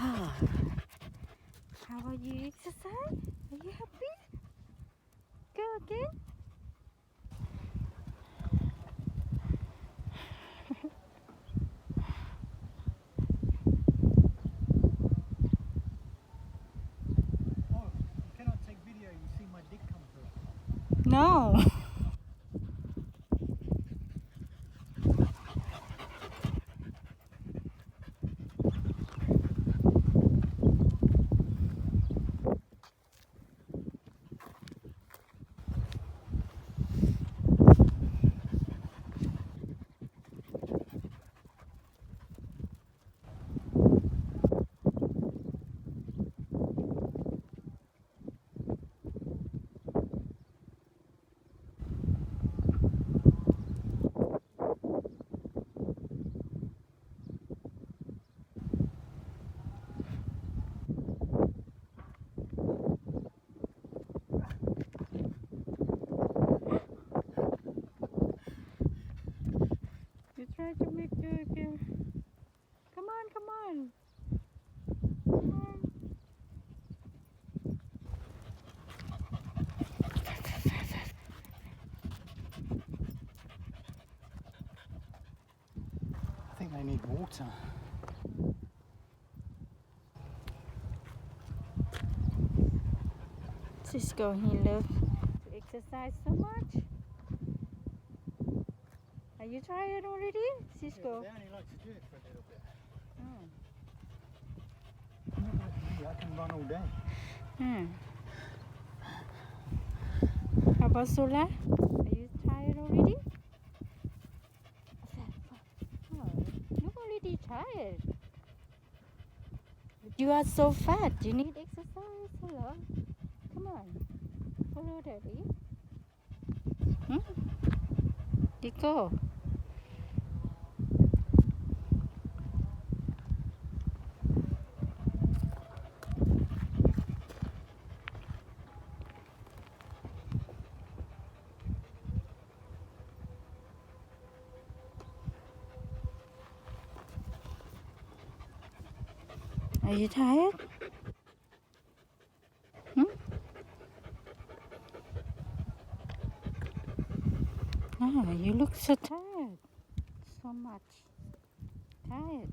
Ah, how are you exercise? Are you happy? Go again. Oh, you cannot take video. You see my dick come through. No. You try to make your. Come on, come on. Come on. I think they need water. Cisco, he loves to exercise so much. Are you tired already, Cisco? They only like to do it for a little bit. Hmm. Not like me. I can run all day. Hmm. How about Sola? Are you tired already? Oh, you're already tired. You are so fat. You need exercise, Sola. Come on. Follow daddy. Hmm? Nico. Are you tired? Hmm? Ah, you look so tired. So much. Tired.